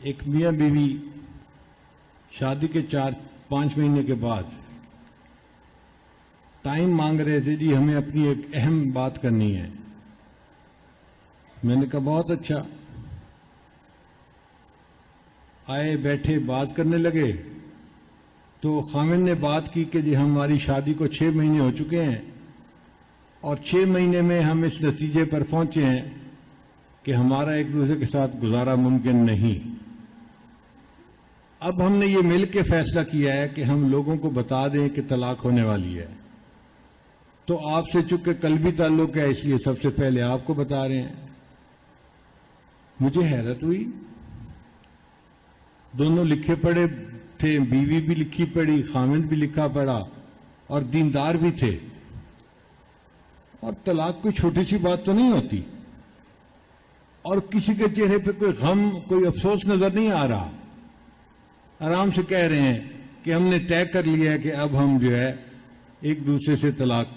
ایک میاں بیوی شادی کے 4-5 مہینے کے بعد ٹائم مانگ رہے تھے، جی ہمیں اپنی ایک اہم بات کرنی ہے۔ میں نے کہا بہت اچھا، آئے بیٹھے بات کرنے لگے تو خامن نے بات کی کہ جی ہماری شادی کو 6 مہینے ہو چکے ہیں اور 6 مہینے میں ہم اس نتیجے پر پہنچے ہیں کہ ہمارا ایک دوسرے کے ساتھ گزارا ممکن نہیں۔ اب ہم نے یہ مل کے فیصلہ کیا ہے کہ ہم لوگوں کو بتا دیں کہ طلاق ہونے والی ہے، تو آپ سے چونکہ قلبی تعلق ہے اس لیے سب سے پہلے آپ کو بتا رہے ہیں۔ مجھے حیرت ہوئی، دونوں لکھے پڑھے تھے، بیوی بھی لکھی پڑھی، خامند بھی لکھا پڑھا اور دیندار بھی تھے، اور طلاق کوئی چھوٹی سی بات تو نہیں ہوتی، اور کسی کے چہرے پہ کوئی غم کوئی افسوس نظر نہیں آ رہا۔ آرام سے کہہ رہے ہیں کہ ہم نے طے کر لیا ہے کہ اب ہم جو ہے ایک دوسرے سے طلاق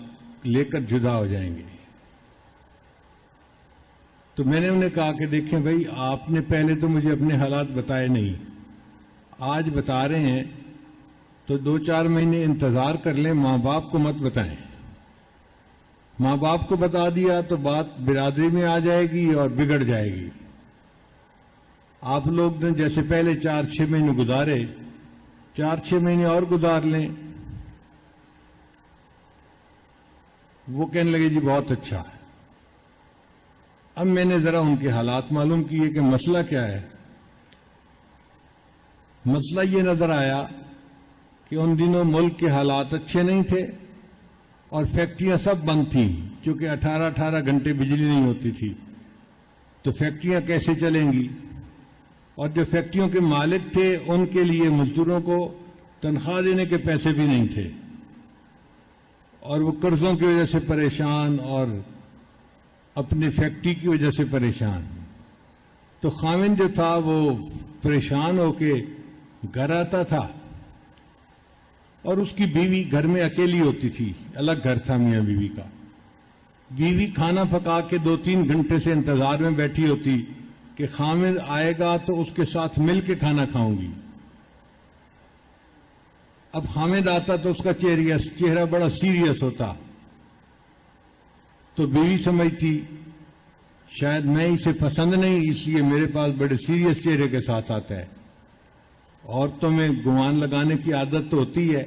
لے کر جدا ہو جائیں گے۔ تو میں نے انہیں کہا کہ دیکھیں بھائی، آپ نے پہلے تو مجھے اپنے حالات بتائے نہیں، آج بتا رہے ہیں تو 2-4 مہینے انتظار کر لیں، ماں باپ کو مت بتائیں۔ ماں باپ کو بتا دیا تو بات برادری میں آ جائے گی اور بگڑ جائے گی۔ آپ لوگ نے جیسے پہلے 4-6 مہینے گزارے، 4-6 مہینے اور گزار لیں۔ وہ کہنے لگے جی بہت اچھا ہے۔ اب میں نے ذرا ان کے حالات معلوم کیے کہ مسئلہ کیا ہے۔ مسئلہ یہ نظر آیا کہ ان دنوں ملک کے حالات اچھے نہیں تھے اور فیکٹریاں سب بند تھیں، کیونکہ 18 گھنٹے بجلی نہیں ہوتی تھی، تو فیکٹریاں کیسے چلیں گی؟ اور جو فیکٹریوں کے مالک تھے ان کے لیے مزدوروں کو تنخواہ دینے کے پیسے بھی نہیں تھے، اور وہ قرضوں کی وجہ سے پریشان اور اپنی فیکٹری کی وجہ سے پریشان۔ تو خامن جو تھا وہ پریشان ہو کے گھر آتا تھا، اور اس کی بیوی گھر میں اکیلی ہوتی تھی، الگ گھر تھا میاں بیوی کا۔ بیوی کھانا پکا کے 2-3 گھنٹے سے انتظار میں بیٹھی ہوتی کہ خامن آئے گا تو اس کے ساتھ مل کے کھانا کھاؤں گی۔ اب خامد آتا تو اس کا چہرہ بڑا سیریس ہوتا، تو بیوی سمجھتی شاید میں اسے پسند نہیں، اس لیے میرے پاس بڑے سیریس چہرے کے ساتھ آتا ہے۔ عورتوں میں گمان لگانے کی عادت تو ہوتی ہے۔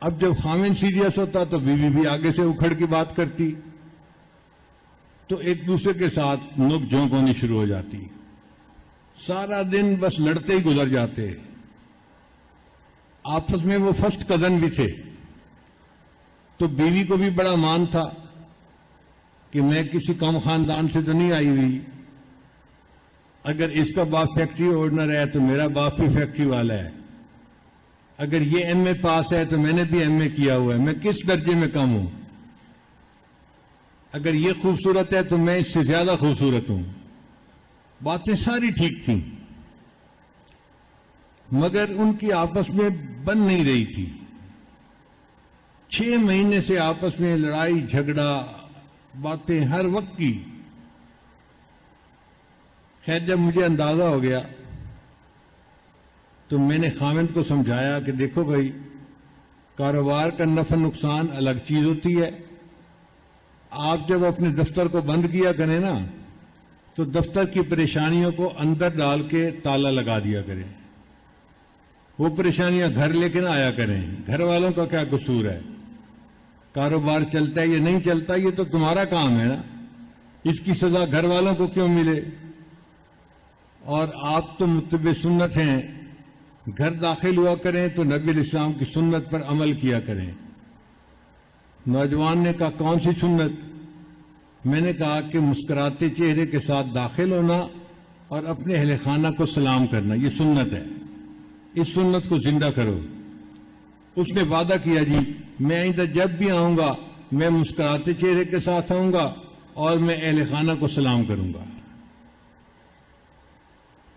اب جب خامن سیریس ہوتا تو بیوی بھی آگے سے اکھڑ کی بات کرتی، تو ایک دوسرے کے ساتھ نوک جھونک ہونی شروع ہو جاتی، سارا دن بس لڑتے ہی گزر جاتے۔ آپس میں وہ فرسٹ کزن بھی تھے، تو بیوی کو بھی بڑا مان تھا کہ میں کسی کم خاندان سے تو نہیں آئی ہوئی، اگر اس کا باپ فیکٹری اونر ہے تو میرا باپ بھی فیکٹری والا ہے، اگر یہ ایم اے پاس ہے تو میں نے بھی ایم اے کیا ہوا ہے، میں کس درجے میں کم ہوں؟ اگر یہ خوبصورت ہے تو میں اس سے زیادہ خوبصورت ہوں۔ باتیں ساری ٹھیک تھیں، مگر ان کی آپس میں بن نہیں رہی تھی۔ 6 مہینے سے آپس میں لڑائی جھگڑا، باتیں ہر وقت کی۔ خیر جب مجھے اندازہ ہو گیا تو میں نے خامند کو سمجھایا کہ دیکھو بھائی، کاروبار کا نفع نقصان الگ چیز ہوتی ہے۔ آپ جب اپنے دفتر کو بند کیا کریں نا، تو دفتر کی پریشانیوں کو اندر ڈال کے تالا لگا دیا کریں، وہ پریشانیاں گھر لے کے نہ آیا کریں۔ گھر والوں کا کیا قصور ہے؟ کاروبار چلتا ہے یا نہیں چلتا یہ تو تمہارا کام ہے نا، اس کی سزا گھر والوں کو کیوں ملے؟ اور آپ تو متبع سنت ہیں، گھر داخل ہوا کریں تو نبی علیہ السلام کی سنت پر عمل کیا کریں۔ نوجوان نے کہا کون سی سنت؟ میں نے کہا کہ مسکراتے چہرے کے ساتھ داخل ہونا اور اپنے اہل خانہ کو سلام کرنا، یہ سنت ہے، اس سنت کو زندہ کرو۔ اس نے وعدہ کیا جی میں آئندہ جب بھی آؤں گا میں مسکراتے چہرے کے ساتھ آؤں گا اور میں اہل خانہ کو سلام کروں گا۔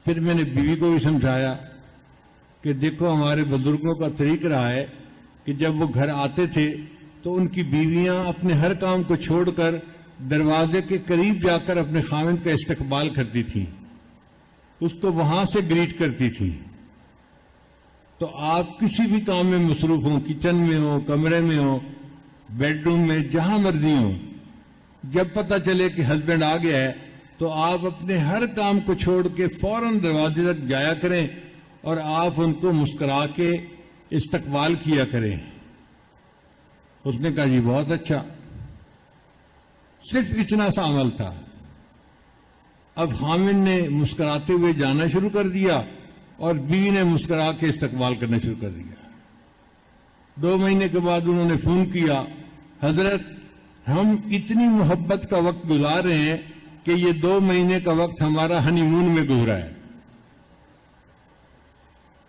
پھر میں نے بیوی کو بھی سمجھایا کہ دیکھو ہمارے بزرگوں کا طریق رہا ہے کہ جب وہ گھر آتے تھے تو ان کی بیویاں اپنے ہر کام کو چھوڑ کر دروازے کے قریب جا کر اپنے خاوند کا استقبال کرتی تھیں اس کو وہاں سے گریٹ کرتی تھی. تو آپ کسی بھی کام میں مصروف ہوں، کچن میں ہوں، کمرے میں ہوں، بیڈ روم میں، جہاں مرضی ہوں، جب پتہ چلے کہ ہسبینڈ آ گیا ہے تو آپ اپنے ہر کام کو چھوڑ کے فوراً دروازے تک جایا کریں اور آپ ان کو مسکرا کے استقبال کیا کریں. اس نے کہا جی بہت اچھا. صرف اتنا سا عمل تھا. اب خامن نے مسکراتے ہوئے جانا شروع کر دیا اور بیوی نے مسکرا کے استقبال کرنا شروع کر دیا. 2 مہینے کے بعد انہوں نے فون کیا، حضرت ہم اتنی محبت کا وقت گزار رہے ہیں کہ یہ 2 مہینے کا وقت ہمارا ہنی مون میں گزرا ہے،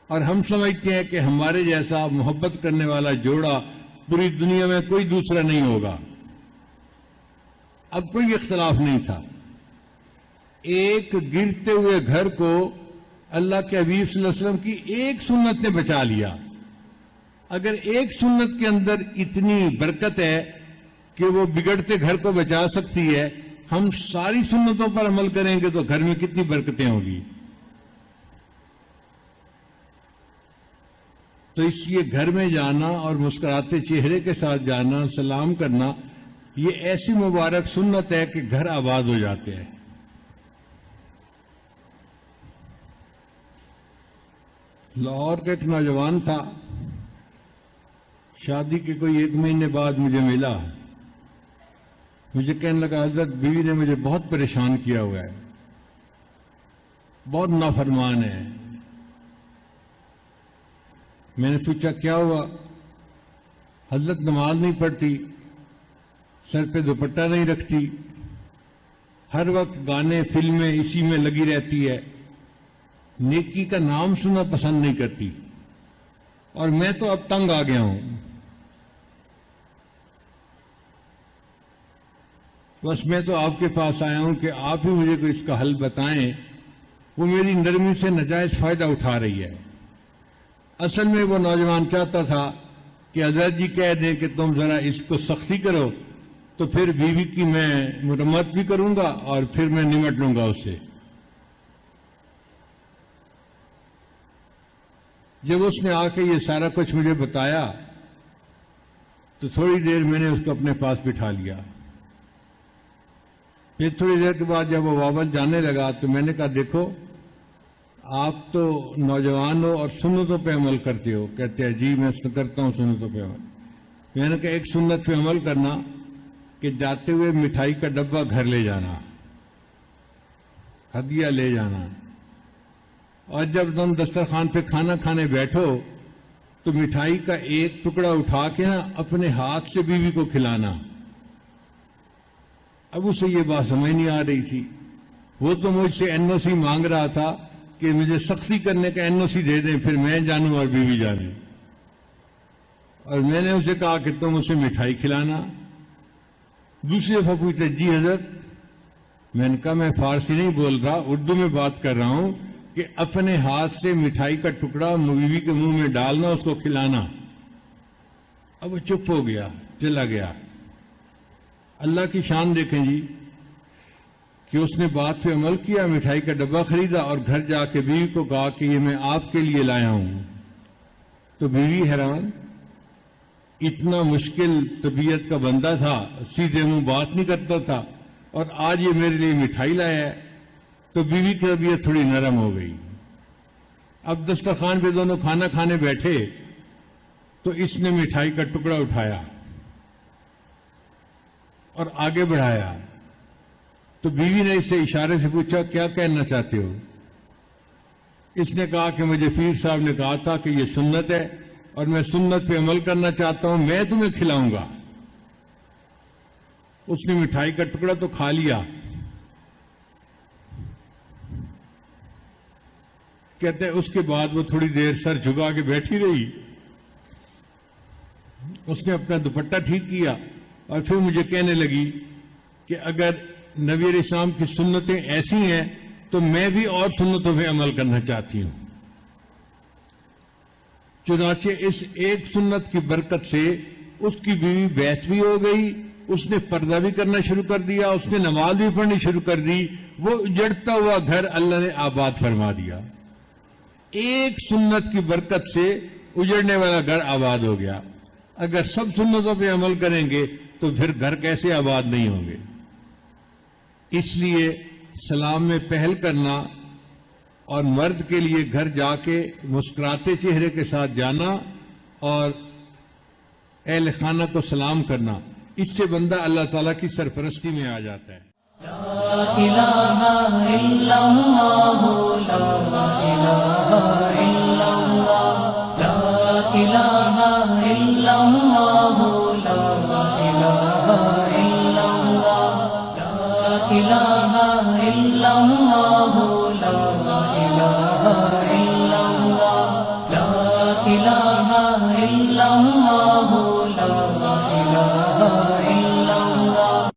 اور ہم سمجھتے ہیں کہ ہمارے جیسا محبت کرنے والا جوڑا پوری دنیا میں کوئی دوسرا نہیں ہوگا. اب کوئی اختلاف نہیں تھا. ایک گرتے ہوئے گھر کو اللہ کے حبیب صلی اللہ علیہ وسلم کی ایک سنت نے بچا لیا. اگر ایک سنت کے اندر اتنی برکت ہے کہ وہ بگڑتے گھر کو بچا سکتی ہے، ہم ساری سنتوں پر عمل کریں گے تو گھر میں کتنی برکتیں ہوں گی. تو اس لیے گھر میں جانا اور مسکراتے چہرے کے ساتھ جانا، سلام کرنا، یہ ایسی مبارک سنت ہے کہ گھر آباد ہو جاتے ہیں. لاہور کا ایک نوجوان تھا، شادی کے کوئی 1 مہینے بعد مجھے ملا. مجھے کہنے لگا حضرت بیوی نے مجھے بہت پریشان کیا ہوا ہے، بہت نافرمان ہے. میں نے پوچھا کیا ہوا؟ حضرت نماز نہیں پڑھتی، سر پہ دوپٹہ نہیں رکھتی، ہر وقت گانے فلمیں اسی میں لگی رہتی ہے، نیکی کا نام سننا پسند نہیں کرتی، اور میں تو اب تنگ آ گیا ہوں. بس میں تو آپ کے پاس آیا ہوں کہ آپ ہی مجھے کوئی اس کا حل بتائیں. وہ میری نرمی سے ناجائز فائدہ اٹھا رہی ہے. اصل میں وہ نوجوان چاہتا تھا کہ حضرت جی کہہ دیں کہ تم ذرا اس کو سختی کرو تو پھر بیوی کی میں مرمت بھی کروں گا اور پھر میں نمٹ لوں گا اس سے. جب اس نے آ کے یہ سارا کچھ مجھے بتایا تو تھوڑی دیر میں نے اس کو اپنے پاس بٹھا لیا. پھر تھوڑی دیر کے بعد جب وہ واپس جانے لگا تو میں نے کہا دیکھو آپ تو نوجوان ہو اور سنتوں پہ عمل کرتے ہو. کہتے ہیں جی میں کرتا ہوں سنتوں پہ عمل. میں نے کہا ایک سنت پہ عمل کرنا کہ جاتے ہوئے مٹھائی کا ڈبہ گھر لے جانا، ہدیہ لے جانا، اور جب تم دسترخوان پہ کھانا کھانے بیٹھو تو مٹھائی کا ایک ٹکڑا اٹھا کے نا اپنے ہاتھ سے بیوی کو کھلانا. اب اسے یہ بات سمجھ نہیں آ رہی تھی. وہ تو مجھ سے NOC مانگ رہا تھا کہ مجھے سختی کرنے کا NOC دے دیں پھر میں جانوں اور بیوی جانے. اور میں نے اسے کہا کہ تم اسے مٹھائی کھلانا. دوسری دفعہ پوچھتے جی حضرت. میں نے کہا میں فارسی نہیں بول رہا، اردو میں بات کر رہا ہوں کہ اپنے ہاتھ سے مٹھائی کا ٹکڑا بیوی کے منہ میں ڈالنا، اس کو کھلانا. اب وہ چپ ہو گیا، چلا گیا. اللہ کی شان دیکھیں جی کہ اس نے بات پہ عمل کیا، مٹھائی کا ڈبہ خریدا اور گھر جا کے بیوی کو کہا کہ یہ میں آپ کے لیے لایا ہوں. تو بیوی حیران، اتنا مشکل طبیعت کا بندہ تھا، سیدھے منہ بات نہیں کرتا تھا، اور آج یہ میرے لیے مٹھائی لایا ہے. تو بیوی کی طبیعت تھوڑی نرم ہو گئی. اب دسترخوان پہ دونوں کھانا کھانے بیٹھے تو اس نے مٹھائی کا ٹکڑا اٹھایا اور آگے بڑھایا. تو بیوی نے اس سے اشارے سے پوچھا کیا کہنا چاہتے ہو؟ اس نے کہا کہ مجھے پیر صاحب نے کہا تھا کہ یہ سنت ہے اور میں سنت پہ عمل کرنا چاہتا ہوں، میں تمہیں کھلاؤں گا. اس نے مٹھائی کا ٹکڑا تو کھا لیا. کہتے ہیں اس کے بعد وہ تھوڑی دیر سر جھکا کے بیٹھی رہی. اس نے اپنا دوپٹہ ٹھیک کیا اور پھر مجھے کہنے لگی کہ اگر نبی علیہ السلام کی سنتیں ایسی ہیں تو میں بھی اور سنتوں پہ عمل کرنا چاہتی ہوں. چنانچہ اس ایک سنت کی برکت سے اس کی بیوی بیت بھی ہو گئی اس نے پردہ بھی کرنا شروع کر دیا، اس نے نماز بھی پڑھنی شروع کر دی، وہ اجڑتا ہوا گھر اللہ نے آباد فرما دیا۔ ایک سنت کی برکت سے اجڑنے والا گھر آباد ہو گیا۔ اگر سب سنتوں پہ عمل کریں گے تو پھر گھر کیسے آباد نہیں ہوں گے؟ اس لیے سلام میں پہل کرنا اور مرد کے لیے گھر جا کے مسکراتے چہرے کے ساتھ جانا اور اہل خانہ کو سلام کرنا، اس سے بندہ اللہ تعالیٰ کی سرپرستی میں آ جاتا ہے۔ لا الہ الا اللہ، لا الہ الا اللہ، لا الہ الا اللہ، لا الہ الا اللہ، لا الہ الا اللہ، لا الہ الا اللہ، لا الہ الا اللہ۔